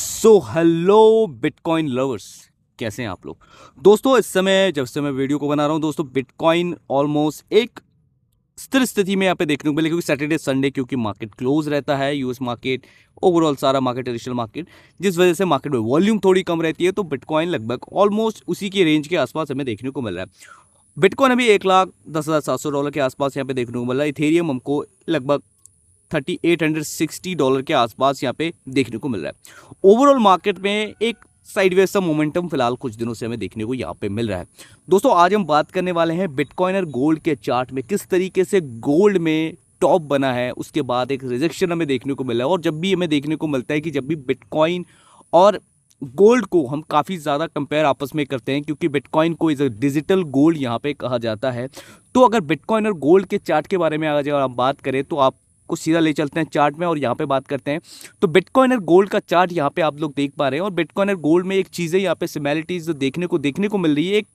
So hello bitcoin lovers, कैसे हैं आप लोग। दोस्तों इस समय जब से मैं वीडियो को बना रहा हूं दोस्तों, बिटकॉइन ऑलमोस्ट एक स्थिर स्थिति में यहाँ पे देखने को मिले, क्योंकि सैटरडे संडे क्योंकि मार्केट क्लोज रहता है, यूएस मार्केट, ओवरऑल सारा मार्केट, एडिशनल मार्केट, जिस वजह से मार्केट में वॉल्यूम थोड़ी कम रहती है। तो बिटकॉइन लगभग ऑलमोस्ट उसी की रेंज के आसपास हमें देखने को मिल रहा है। बिटकॉइन अभी 1,10,700 डॉलर के आसपास यहाँ पे देखने को मिल रहा है। इथेरियम हमको लगभग $3,860 के आसपास यहाँ पे देखने को मिल रहा है। ओवरऑल मार्केट में एक साइडवेज सा मोमेंटम फिलहाल कुछ दिनों से हमें देखने को यहाँ पे मिल रहा है। दोस्तों आज हम बात करने वाले हैं बिटकॉइन और गोल्ड के चार्ट में, किस तरीके से गोल्ड में टॉप बना है, उसके बाद एक रिजेक्शन हमें देखने को मिला है। और जब भी हमें देखने को मिलता है कि जब भी बिटकॉइन और गोल्ड को हम काफ़ी ज़्यादा कंपेयर आपस में करते हैं, क्योंकि बिटकॉइन को इज अ डिजिटल गोल्ड यहाँ पे कहा जाता है। तो अगर बिटकॉइन और गोल्ड के चार्ट के बारे में अगर आप बात करें तो आप को सीधा ले चलते हैं चार्ट में और यहाँ पे बात करते हैं। तो बिटकॉइन और गोल्ड का चार्ट यहाँ पे आप लोग देख पा रहे हैं। और बिटकॉइन और गोल्ड में एक चीज़ें यहाँ पे सिमिलरिटीज देखने को मिल रही है। एक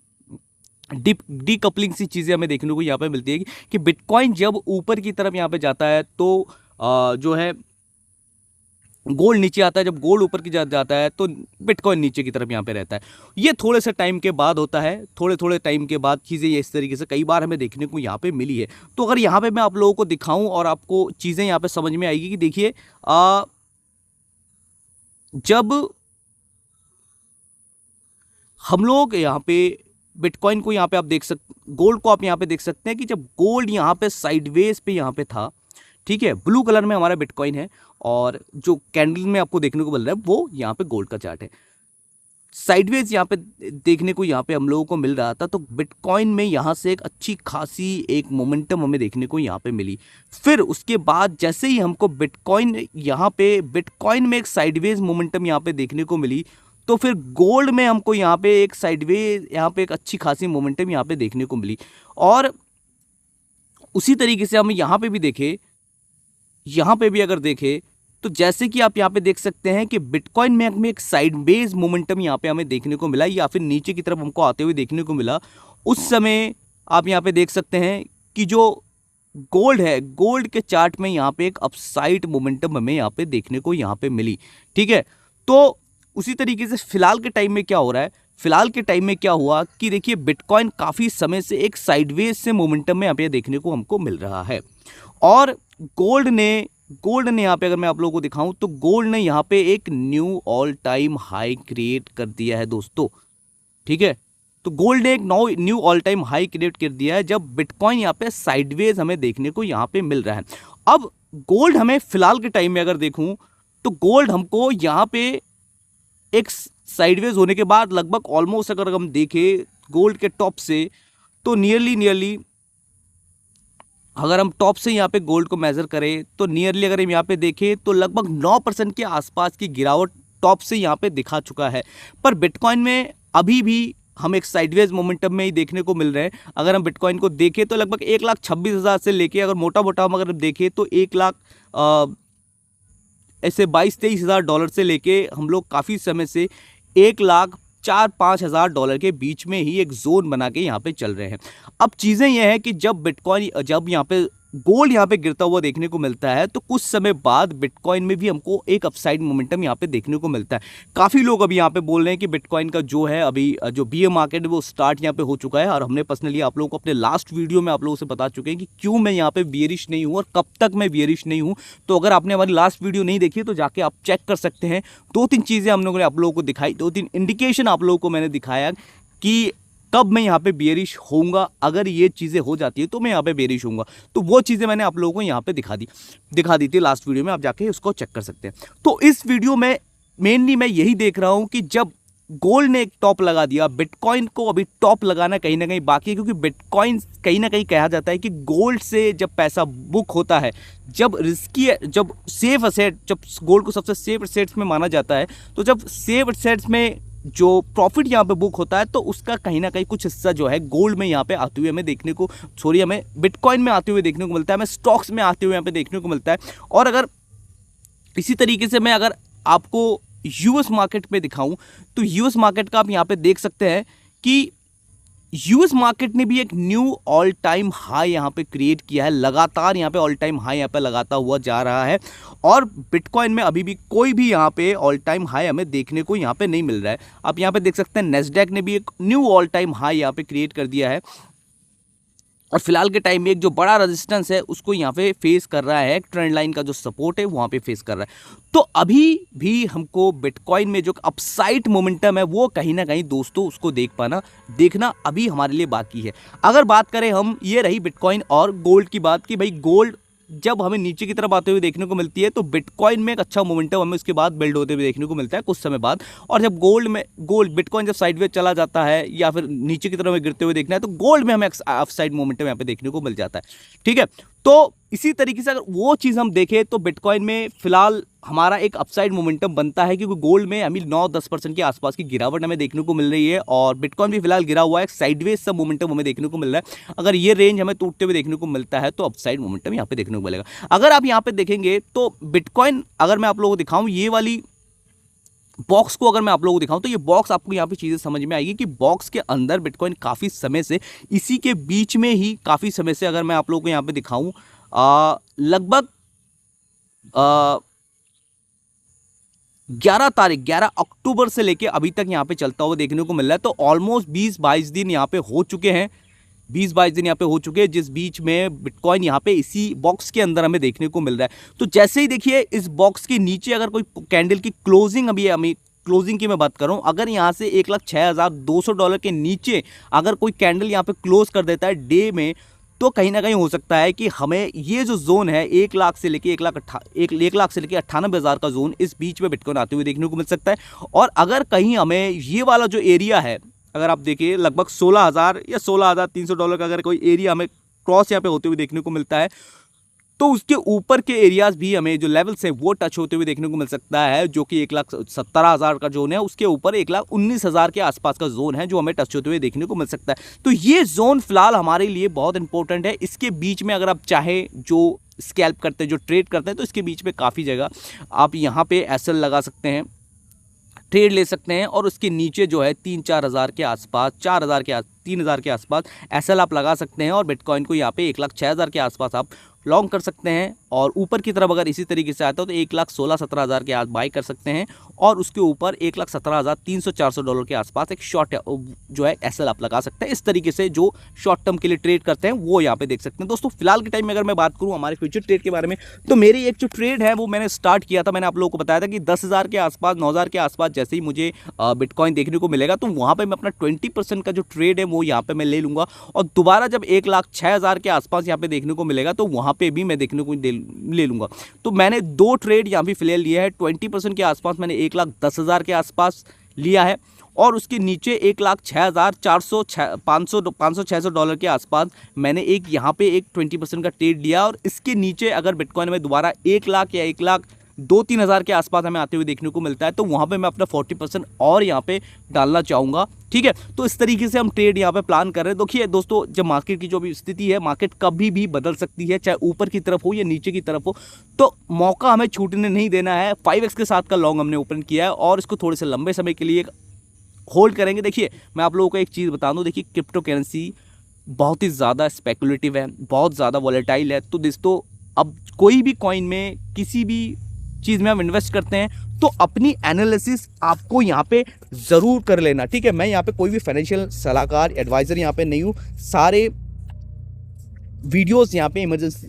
डीकपलिंग सी चीज़ें हमें देखने को यहाँ पे मिलती है कि बिटकॉइन जब ऊपर की तरफ यहाँ पे जाता है तो जो है गोल्ड नीचे आता है, जब गोल्ड ऊपर की जाता है तो बिटकॉइन नीचे की तरफ यहाँ पे रहता है। ये थोड़े से टाइम के बाद होता है, थोड़े टाइम के बाद चीज़ें ये इस तरीके से कई बार हमें देखने को यहाँ पे मिली है। तो अगर यहाँ पे मैं आप लोगों को दिखाऊं और आपको चीज़ें यहाँ पे समझ में आएगी कि देखिए जब हम लोग यहाँ पे बिटकॉइन को यहाँ पे आप देख सकते, गोल्ड को आप यहाँ पे देख सकते हैं कि जब गोल्ड यहाँ पे साइडवेज पे यहाँ पे था, ठीक है, ब्लू कलर में हमारा बिटकॉइन है और जो कैंडल में आपको देखने को मिल रहा है वो यहाँ पे गोल्ड का चार्ट है। साइडवेज यहाँ पे देखने को यहाँ पे हम लोगों को मिल रहा था, तो बिटकॉइन में यहाँ से एक अच्छी खासी एक मोमेंटम हमें देखने को यहाँ पे मिली। फिर उसके बाद जैसे ही हमको बिटकॉइन में एक साइडवेज मोमेंटम यहाँ पे देखने को मिली, तो फिर गोल्ड में हमको यहाँ पे एक साइडवेज यहाँ पे एक अच्छी खासी मोमेंटम यहाँ पे देखने को मिली। और उसी तरीके से हम यहाँ पे भी देखें, यहाँ पे भी अगर देखें तो जैसे कि आप यहाँ पे देख सकते हैं कि बिटकॉइन में हमें एक साइडवेज मोमेंटम यहाँ पे हमें देखने को मिला, या फिर नीचे की तरफ हमको आते हुए देखने को मिला। उस समय आप यहाँ पे देख सकते हैं कि जो गोल्ड है, गोल्ड के चार्ट में यहाँ पे एक अपसाइड मोमेंटम हमें यहाँ पे देखने को यहाँ पे मिली, ठीक है। तो उसी तरीके से फिलहाल के टाइम में क्या हो रहा है, फिलहाल के टाइम में क्या हुआ कि देखिए बिटकॉइन काफ़ी समय से एक साइडवेज से मोमेंटम में यहाँ पे देखने को हमको मिल रहा है। और गोल्ड ने यहाँ पे अगर मैं आप लोगों को दिखाऊं तो गोल्ड ने यहाँ पे एक knew all time high create कर दिया है दोस्तों, ठीक है। तो गोल्ड ने एक knew all time high create कर दिया है जब बिटकॉइन यहाँ पे साइडवेज हमें देखने को यहाँ पे मिल रहा है। अब गोल्ड हमें फिलहाल के टाइम में अगर देखूं तो गोल्ड हमको यहाँ पे एक साइडवेज होने के बाद लगभग ऑलमोस्ट अगर हम देखें गोल्ड के टॉप से, तो नियरली अगर हम टॉप से यहाँ पे गोल्ड को मेजर करें तो नियरली अगर हम यहाँ पे देखें तो लगभग 9% के आसपास की गिरावट टॉप से यहाँ पे दिखा चुका है। पर बिटकॉइन में अभी भी हम एक साइडवेज मोमेंटम में ही देखने को मिल रहे हैं। अगर हम बिटकॉइन को देखें तो लगभग 1,26,000 से लेके अगर मोटा हम अगर देखें तो 1,00,000 ऐसे 22-23 हज़ार डॉलर से लेके हम लोग काफ़ी समय से 1,04,05 हज़ार डॉलर के बीच में ही एक जोन बना के यहाँ पे चल रहे हैं। अब चीज़ें ये हैं कि जब यहाँ पे गोल्ड यहाँ पे गिरता हुआ देखने को मिलता है तो कुछ समय बाद बिटकॉइन में भी हमको एक अपसाइड मोमेंटम यहाँ पे देखने को मिलता है। काफ़ी लोग अभी यहाँ पे बोल रहे हैं कि बिटकॉइन का जो है अभी जो बीयर मार्केट है वो स्टार्ट यहाँ पे हो चुका है। और हमने पर्सनली आप लोगों को अपने लास्ट वीडियो में आप लोगों से बता चुके हैं कि क्यों मैं यहाँ पे बियरिश नहीं हूँ और कब तक मैं बियरिश नहीं हूँ। तो अगर आपने हमारी लास्ट वीडियो नहीं देखी तो जाके आप चेक कर सकते हैं। 2-3 चीज़ें हम लोगों ने आप लोगों को दिखाई, 2-3 इंडिकेशन आप लोगों को मैंने दिखाया कि कब मैं यहाँ पे बेरिश होऊंगा। अगर ये चीज़ें हो जाती है तो मैं यहाँ पे बेरिश होऊंगा। तो वो चीज़ें मैंने आप लोगों को यहाँ पे दिखा दी थी लास्ट वीडियो में, आप जाके उसको चेक कर सकते हैं। तो इस वीडियो में मेनली मैं यही देख रहा हूँ कि जब गोल्ड ने एक टॉप लगा दिया, बिटकॉइन को अभी टॉप लगाना कहीं ना कहीं बाकी है, क्योंकि बिटकॉइन कहीं ना कहीं कहा जाता है कि गोल्ड से जब पैसा बुक होता है, जब रिस्की है, जब सेफ असेट, जब गोल्ड को सबसे सेफ असेट्स में माना जाता है, तो जब सेफ असेट्स में जो प्रॉफिट यहाँ पे बुक होता है तो उसका कहीं ना कहीं कुछ हिस्सा जो है गोल्ड में यहाँ पे आते हुए हमें देखने को, हमें बिटकॉइन में आते हुए देखने को मिलता है, हमें स्टॉक्स में आते हुए यहाँ पे देखने को मिलता है। और अगर इसी तरीके से मैं अगर आपको यूएस मार्केट में दिखाऊं तो यूएस मार्केट का आप यहाँ पे देख सकते हैं कि यूएस मार्केट ने भी एक न्यू ऑल टाइम हाई यहाँ पे क्रिएट किया है, लगातार यहाँ पे ऑल टाइम हाई यहाँ पे लगाता हुआ जा रहा है। और बिटकॉइन में अभी भी कोई भी यहाँ पे ऑल टाइम हाई हमें देखने को यहाँ पे नहीं मिल रहा है। आप यहाँ पे देख सकते हैं नेस्डैक ने भी एक न्यू ऑल टाइम हाई यहाँ पे क्रिएट कर दिया है, और फिलहाल के टाइम में एक जो बड़ा रेजिस्टेंस है उसको यहाँ पे फेस कर रहा है, ट्रेंड लाइन का जो सपोर्ट है वहाँ पे फेस कर रहा है। तो अभी भी हमको बिटकॉइन में जो अपसाइड मोमेंटम है वो कहीं ना कहीं दोस्तों उसको देखना अभी हमारे लिए बाकी है। अगर बात करें हम, ये रही बिटकॉइन और गोल्ड की बात कि भाई गोल्ड जब हमें नीचे की तरफ आते हुए देखने को मिलती है तो बिटकॉइन में एक अच्छा मोमेंटम हमें उसके बाद बिल्ड होते हुए देखने को मिलता है कुछ समय बाद। और जब बिटकॉइन जब साइडवेज चला जाता है या फिर नीचे की तरफ में गिरते हुए देखना है तो गोल्ड में हमें अप साइड मोमेंटम यहाँ पे देखने को मिल जाता है। ठीक है, तो इसी तरीके से अगर वो चीज़ हम देखें तो बिटकॉइन में फिलहाल हमारा एक अपसाइड मोमेंटम बनता है, क्योंकि गोल्ड में हमें 9-10% के आसपास की गिरावट हमें देखने को मिल रही है और बिटकॉइन भी फिलहाल गिरा हुआ है, साइडवेज सब मोमेंटम हमें देखने को मिल रहा है। अगर ये रेंज हमें टूटते हुए देखने को मिलता है तो अपसाइड मोमेंटम यहाँ पे देखने को मिलेगा। अगर आप यहाँ पे देखेंगे तो बिटकॉइन, अगर मैं आप लोगों को दिखाऊं ये वाली बॉक्स को, अगर मैं आप लोगों को दिखाऊं तो ये बॉक्स आपको यहाँ पे चीज़ें समझ में आएगी कि बॉक्स के अंदर बिटकॉइन काफ़ी समय से इसी के बीच में ही काफ़ी समय से, अगर मैं आप लोगों को यहाँ पे दिखाऊं लगभग 11 अक्टूबर से लेके अभी तक यहाँ पे चलता हुआ देखने को मिल रहा है। तो ऑलमोस्ट 20-22 दिन यहाँ पे हो चुके हैं, 20-22 दिन यहाँ पे हो चुके हैं, जिस बीच में बिटकॉइन यहाँ पे इसी बॉक्स के अंदर हमें देखने को मिल रहा है। तो जैसे ही देखिए इस बॉक्स के नीचे अगर कोई कैंडल की क्लोजिंग, अभी हमें क्लोजिंग की मैं बात कर रहा हूँ, अगर यहाँ से $1,06,200 के नीचे अगर कोई कैंडल यहाँ पे क्लोज कर देता है डे में, तो कहीं ना कहीं हो सकता है कि हमें ये जो जोन है 1 लाख से लेके 1 लाख से लेके 98,000 का जोन, इस बीच में बिटकॉइन आते हुए देखने को मिल सकता है। और अगर कहीं हमें ये वाला जो एरिया है, अगर आप देखिए लगभग 16,000 या $16,300 का अगर कोई एरिया हमें क्रॉस यहाँ पे होते हुए देखने को मिलता है, तो उसके ऊपर के एरियाज भी हमें जो लेवल्स है वो टच होते हुए देखने को मिल सकता है, जो कि 1,17,000 का जोन है, उसके ऊपर 1,19,000 के आसपास का जोन है जो हमें टच होते हुए देखने को मिल सकता है। तो ये जोन फिलहाल हमारे लिए बहुत इंपॉर्टेंट है। इसके बीच में अगर आप चाहें, जो स्कैल्प करते हैं, जो ट्रेड करते हैं, तो इसके बीच में काफ़ी जगह आप यहाँ पे एसएल लगा सकते हैं, ट्रेड ले सकते हैं, और उसके नीचे जो है 3-4 हज़ार के आसपास, 3,000 के आसपास एसएल आप लगा सकते हैं, और बिटकॉइन को यहाँ पे 1,06,000 के आसपास आप लॉन्ग कर सकते हैं। और ऊपर की तरफ अगर इसी तरीके से आता है तो 1,16,17,000 के आस बाई कर सकते हैं, और उसके ऊपर 1,17,300-400 के आसपास एक शॉर्ट जो है एसएल आप लगा सकते हैं। इस तरीके से जो शॉर्ट टर्म के लिए ट्रेड करते हैं वो यहाँ पे देख सकते हैं। दोस्तों फिलहाल के टाइम में अगर मैं बात करूँ हमारे फ्यूचर ट्रेड के बारे में, तो मेरी एक जो ट्रेड है वो मैंने स्टार्ट किया था, मैंने आप लोगों को बताया था कि 10,000 के आसपास, 9,000 के आसपास जैसे ही मुझे बिटकॉइन देखने को मिलेगा तो वहाँ पर मैं अपना 20% का जो ट्रेड है वो यहाँ पर मैं ले लूँगा, और दोबारा जब 1,06,000 के आसपास यहाँ पे देखने को मिलेगा तो वहाँ पर भी मैं देखने को ले लूँगा। तो मैंने 2 ट्रेड यहाँ भी फिलहाल लिया है। 20% के आसपास मैंने 1,10,000 के आसपास लिया है, और उसके नीचे 1,06,500-600 के आसपास मैंने एक यहाँ पे एक 20% का ट्रेड लिया। और इसके नीचे अगर बिटकॉइन में दोबारा 1 लाख या 1,02-3 हज़ार के आसपास हमें आते हुए देखने को मिलता है तो वहाँ पे मैं अपना 40% और यहाँ पे डालना चाहूँगा। ठीक है, तो इस तरीके से हम ट्रेड यहाँ पे प्लान कर रहे हैं। देखिए दोस्तों, जब मार्केट की जो भी स्थिति है, मार्केट कभी भी बदल सकती है, चाहे ऊपर की तरफ हो या नीचे की तरफ हो, तो मौका हमें छूटने नहीं देना है। 5x के साथ का लॉन्ग हमने ओपन किया है और इसको थोड़े से लंबे समय के लिए होल्ड करेंगे। देखिए मैं आप लोगों को एक चीज़ बता दूँ, देखिए क्रिप्टो करेंसी बहुत ही ज़्यादा स्पेकुलेटिव है, बहुत ज़्यादा वॉलेटाइल है। तो दोस्तों अब कोई भी कॉइन में, किसी भी चीज़ में हम इन्वेस्ट करते हैं तो अपनी एनालिसिस आपको यहाँ पे ज़रूर कर लेना। ठीक है, मैं यहाँ पे कोई भी फाइनेंशियल सलाहकार, एडवाइज़र यहाँ पे नहीं हूँ। सारे वीडियोस यहाँ पे इमरजेंसी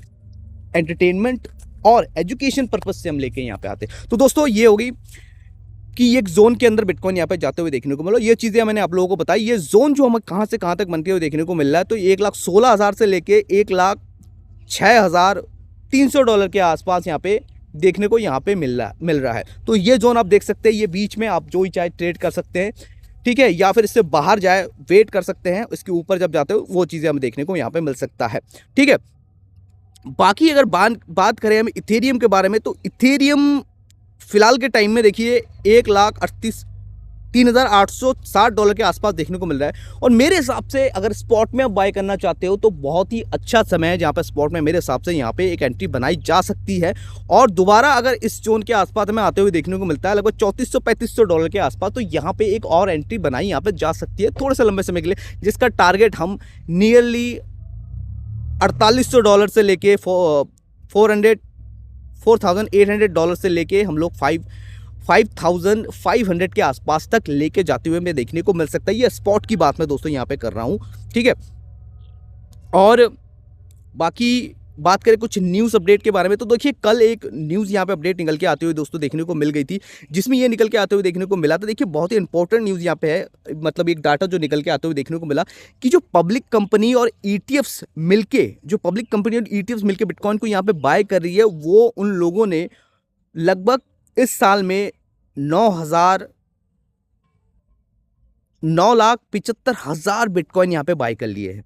एंटरटेनमेंट और एजुकेशन पर्पस से हम लेके यहाँ पे आते हैं। तो दोस्तों ये होगी कि एक जोन के अंदर बिटकॉइन यहाँ पे जाते हुए देखने को मिला। ये चीज़ें मैंने आप लोगों को बताई। ये जोन जो हमें कहाँ से कहाँ तक बनते हुए देखने को मिल रहा है, तो 1,16,000 से लेके 1,06,300 के आसपास यहाँ पे देखने को यहाँ पे मिल रहा है। तो ये जोन आप देख सकते हैं, ये बीच में आप जो ही चाहे ट्रेड कर सकते हैं। ठीक है, या फिर इससे बाहर जाए वेट कर सकते हैं, इसके ऊपर जब जाते हो वो चीज़ें हमें देखने को यहाँ पे मिल सकता है। ठीक है, बाकी अगर बात करें हम इथेरियम के बारे में, तो इथेरियम फिलहाल के टाइम में देखिए 1,38,000 $3,860 के आसपास देखने को मिल रहा है। और मेरे हिसाब से अगर स्पॉट में आप बाय करना चाहते हो तो बहुत ही अच्छा समय है जहाँ पे स्पॉट में मेरे हिसाब से यहाँ पे एक एंट्री बनाई जा सकती है। और दोबारा अगर इस जोन के आसपास हमें आते हुए देखने को मिलता है लगभग $3400-3500 के आसपास, तो यहाँ पे एक और एंट्री बनाई यहाँ पे जा सकती है थोड़े से लंबे समय के लिए, जिसका टारगेट हम नियरली $4800 से लेके $4,800 से लेके हम लोग 5,500 के आसपास तक लेके जाते हुए हमें देखने को मिल सकता है। ये स्पॉट की बात मैं दोस्तों यहाँ पे कर रहा हूँ, ठीक है। और बाकी बात करें कुछ न्यूज़ अपडेट के बारे में, तो देखिए कल एक न्यूज़ यहाँ पे अपडेट निकल के आते हुए दोस्तों देखने को मिल गई थी, जिसमें ये निकल के आते हुए देखने को मिला था। देखिए बहुत ही इंपॉर्टेंट न्यूज़ यहाँ पे है, मतलब एक डाटा जो निकल के आते हुए देखने को मिला कि जो पब्लिक कंपनी और ईटीएफ्स मिलके बिटकॉइन को यहाँ पे बाय कर रही है, वो उन लोगों ने लगभग इस साल में 9,75,000 बिटकॉइन यहाँ पे बाय कर लिए हैं,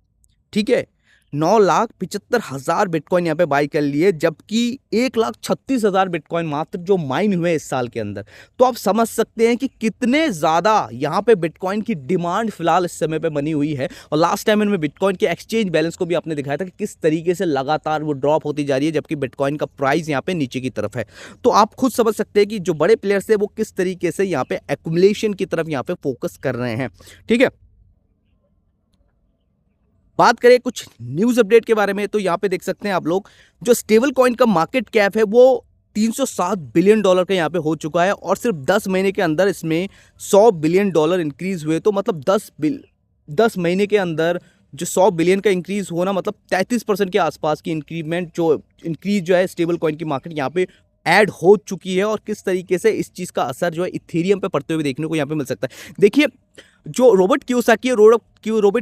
ठीक है। 9,75,000 बिटकॉइन यहाँ पे बाई कर लिए, जबकि 1,36,000 बिटकॉइन मात्र जो माइन हुए इस साल के अंदर। तो आप समझ सकते हैं कि कितने ज़्यादा यहाँ पे बिटकॉइन की डिमांड फिलहाल इस समय पे बनी हुई है। और लास्ट टाइम इनमें बिटकॉइन के एक्सचेंज बैलेंस को भी आपने दिखाया था कि किस तरीके से लगातार वो ड्रॉप होती जा रही है, जबकि बिटकॉइन का प्राइस यहाँ पे नीचे की तरफ है। तो आप खुद समझ सकते हैं कि जो बड़े प्लेयर्स है वो किस तरीके से यहाँ पे एक्यूमुलेशन की तरफ यहाँ पे फोकस कर रहे हैं, ठीक है। बात करें कुछ न्यूज़ अपडेट के बारे में, तो यहाँ पे देख सकते हैं आप लोग जो स्टेबल कॉइन का मार्केट कैप है वो $307 बिलियन का यहाँ पे हो चुका है। और सिर्फ 10 महीने के अंदर इसमें $100 बिलियन इंक्रीज हुए। तो मतलब 10 महीने के अंदर जो 100 बिलियन का इंक्रीज होना, मतलब 33% के आसपास की इंक्रीज जो है स्टेबल कॉइन की मार्केट यहाँ पे ऐड हो चुकी है। और किस तरीके से इस चीज़ का असर जो है इथेरियम पे पड़ते हुए देखने को यहाँ पे मिल सकता है। देखिए जो रॉबर्ट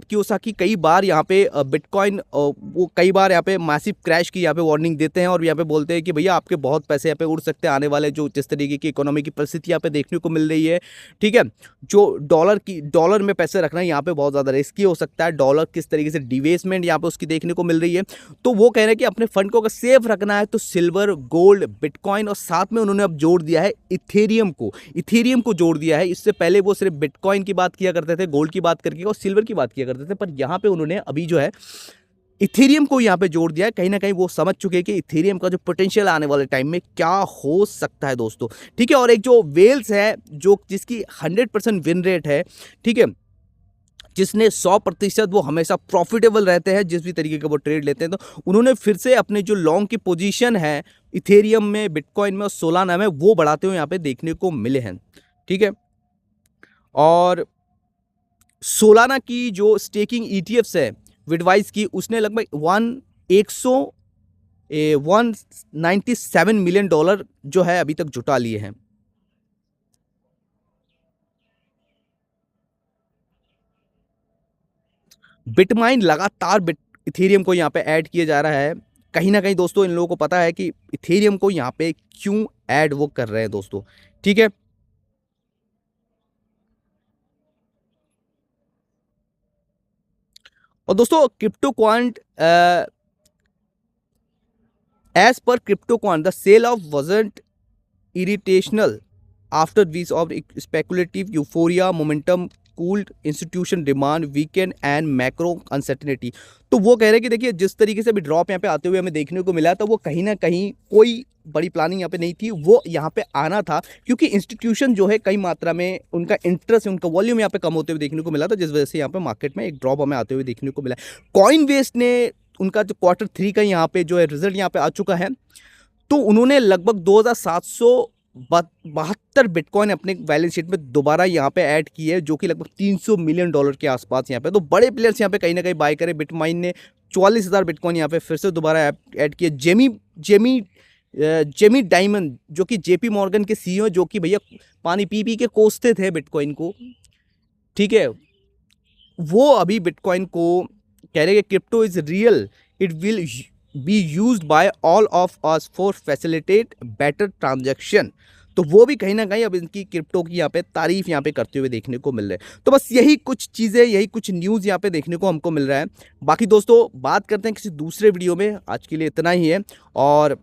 कियोसाकी कई बार यहाँ पे बिटकॉइन वो कई बार यहाँ पे मैसिव क्रैश की यहाँ पे वार्निंग देते हैं और यहाँ पे बोलते हैं कि भैया आपके बहुत पैसे यहाँ पे उड़ सकते हैं आने वाले जो जिस तरीके की इकोनॉमी की परिस्थिति यहाँ पे देखने को मिल रही है, ठीक है। जो डॉलर में पैसे रखना यहाँ पे बहुत ज़्यादा रिस्की हो सकता है। डॉलर किस तरीके से डिवेस्टमेंट यहाँ पे उसकी देखने को मिल रही है। तो वो कह रहे हैं कि अपने फंड को अगर सेफ रखना है तो सिल्वर, गोल्ड, बिटकॉइन और साथ में उन्होंने अब जोड़ दिया है इथेरियम को जोड़ दिया है। इससे पहले वो सिर्फ बिटकॉइन की बात किया करते थे, गोल्ड की बात करके और सिल्वर की बात किया करते थे, पर यहाँ पे उन्होंने अभी जो है इथेरियम को यहाँ पे जोड़ दिया है। कहीं ना कहीं वो समझ चुके हैं कि इथेरियम का जो पोटेंशियल आने वाले टाइम में क्या हो सकता है दोस्तों, ठीक है। और एक जो वेल्स है जिसकी 100% विन रेट है, ठीक है, जिसने 100% वो हमेशा प्रॉफिटेबल रहते हैं जिस भी तरीके का वो ट्रेड लेते हैं, तो उन्होंने फिर से अपने जो लॉन्ग की पोजीशन है इथेरियम में, बिटकॉइन में और सोलाना में वो बढ़ाते हुए यहाँ पे देखने को मिले हैं, ठीक है। और सोलाना की जो स्टेकिंग ईटीएफ्स है विडवाइस की, उसने लगभग 197 मिलियन डॉलर जो है अभी तक जुटा लिए हैं। बिटमाइन लगातार इथेरियम को यहाँ पे ऐड किया जा रहा है। कहीं ना कहीं दोस्तों इन लोगों को पता है कि इथेरियम को यहाँ पे क्यों ऐड वो कर रहे हैं दोस्तों, ठीक है। और दोस्तों क्रिप्टोक्वांट एज पर CryptoQuant the sell off wasn't irrational after weeks of speculative euphoria momentum cooled institution demand weakened and macro uncertainty. तो वो कह रहे हैं कि देखिए जिस तरीके से अभी ड्रॉप यहाँ पे आते हुए हमें देखने को मिला, तो वो कहीं ना कहीं कोई बड़ी प्लानिंग यहाँ पे नहीं थी, वो यहाँ पे आना था क्योंकि इंस्टीट्यूशन जो है कई मात्रा में उनका इंटरेस्ट, उनका वॉल्यूम यहाँ पे कम होते हुए देखने को मिला था, जिस वजह से यहाँ पे मार्केट में एक ड्रॉप हमें आते हुए देखने को मिला। कॉइनबेस ने उनका जो Q3 का यहाँ पे जो है रिजल्ट यहाँ पे आ चुका है, तो उन्होंने लगभग 2,772 बिटकॉइन अपने बैलेंस शीट में दोबारा यहाँ पे ऐड की है, जो कि लगभग $300 मिलियन के आसपास यहाँ पे। तो बड़े प्लेयर्स यहाँ पे कहीं ना कहीं बाय करें। बिटमाइन ने 44,000 बिटकॉइन यहाँ पे फिर से दोबारा ऐड किया। जेमी डायमंड जो कि JP मॉर्गन के CEO, जो कि भैया पानी पी के कोसते थे बिटकॉइन को, ठीक है, वो अभी बिटकॉइन को कह रहे हैं कि crypto is real, it will be used by all of us for facilitate better transaction. तो वो भी कहीं ना कहीं अब इनकी क्रिप्टो की यहाँ पे तारीफ यहाँ पे करते हुए देखने को मिल रहे हैं। तो बस यही कुछ चीज़ें, यही कुछ न्यूज़ यहाँ पे देखने को हमको मिल रहा है। बाकी दोस्तों बात करते हैं किसी दूसरे वीडियो में, आज के लिए इतना ही है। और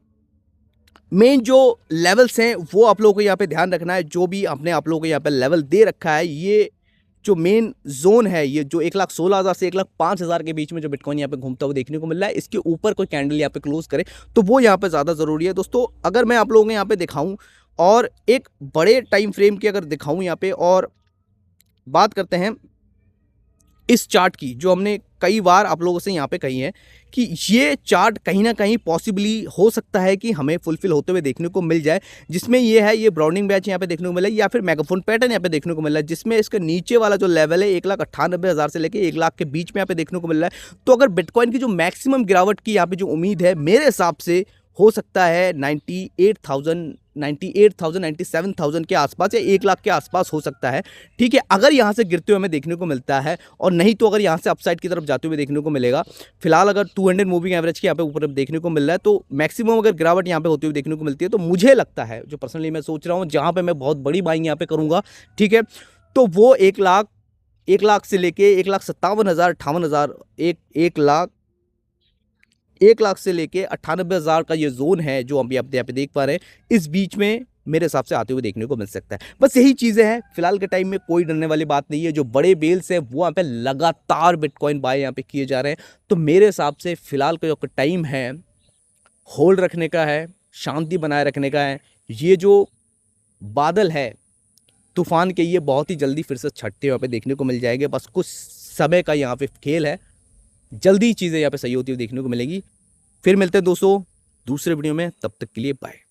मेन जो लेवल्स हैं वो आप लोगों को यहाँ पे ध्यान रखना है। जो भी आपने आप लोगों को यहाँ पे लेवल दे रखा है, ये जो मेन जोन है, ये जो 1,16,000 से 1,05,000 के बीच में जो बिटकॉइन यहाँ पे घूमता हुआ देखने को मिल रहा है, इसके ऊपर कोई कैंडल यहाँ पे क्लोज करे तो वो यहाँ पे ज़्यादा ज़रूरी है दोस्तों। अगर मैं आप लोगों को यहाँ पे दिखाऊं और एक बड़े टाइम फ्रेम की अगर दिखाऊं यहाँ पे, और बात करते हैं इस चार्ट की, जो हमने कई बार आप लोगों से यहाँ पे कही है कि ये चार्ट कहीं ना कहीं पॉसिबली हो सकता है कि हमें फुलफिल होते हुए देखने को मिल जाए, जिसमें ये है, ये ब्राउनिंग बैच यहाँ पे देखने को मिला है, या फिर मेगाफोन पैटर्न यहाँ पे देखने को मिल रहा है, जिसमें इसके नीचे वाला जो लेवल है 1,98,000 से लेकर 1,00,000 के बीच में यहाँ पे देखने को मिल रहा है। तो अगर बिटकॉइन की जो मैक्सिमम गिरावट की यहाँ पे जो उम्मीद है, मेरे हिसाब से हो सकता है 97,000 के आसपास या 1,00,000 के आसपास हो सकता है। ठीक है, अगर यहाँ से गिरते हुए हमें देखने को मिलता है, और नहीं तो अगर यहाँ से अपसाइड की तरफ जाते हुए देखने को मिलेगा। फिलहाल अगर 200 मूविंग एवरेज के यहाँ पे ऊपर देखने को मिल रहा है, तो मैक्सिमम अगर गिरावट यहाँ पे होती हुई देखने को मिलती है, तो मुझे लगता है, जो पर्सनली मैं सोच रहा हूँ, जहाँ पे मैं बहुत बड़ी बाइंग यहाँ पे करूँगा, ठीक है, तो वो 1,00,000 से लेके 1,57,000 58,000 1,00,000 से लेके 98,000 का ये जोन है जो हम यहाँ पे देख पा रहे हैं, इस बीच में मेरे हिसाब से आते हुए देखने को मिल सकता है। बस यही चीज़ें हैं फिलहाल के टाइम में, कोई डरने वाली बात नहीं है। जो बड़े बेल्स हैं वो यहाँ पे लगातार बिटकॉइन बाय यहाँ पे किए जा रहे हैं, तो मेरे हिसाब से फिलहाल का जो टाइम है होल्ड रखने का है, शांति बनाए रखने का है। ये जो बादल है तूफान के, ये बहुत ही जल्दी फिर से छटते यहाँ पे देखने को मिल जाएंगे। बस कुछ समय का यहाँ पे खेल है, जल्दी चीज़ें यहाँ पे सही होती हुई देखने को मिलेगी। फिर मिलते हैं दोस्तों दूसरे वीडियो में, तब तक के लिए बाय।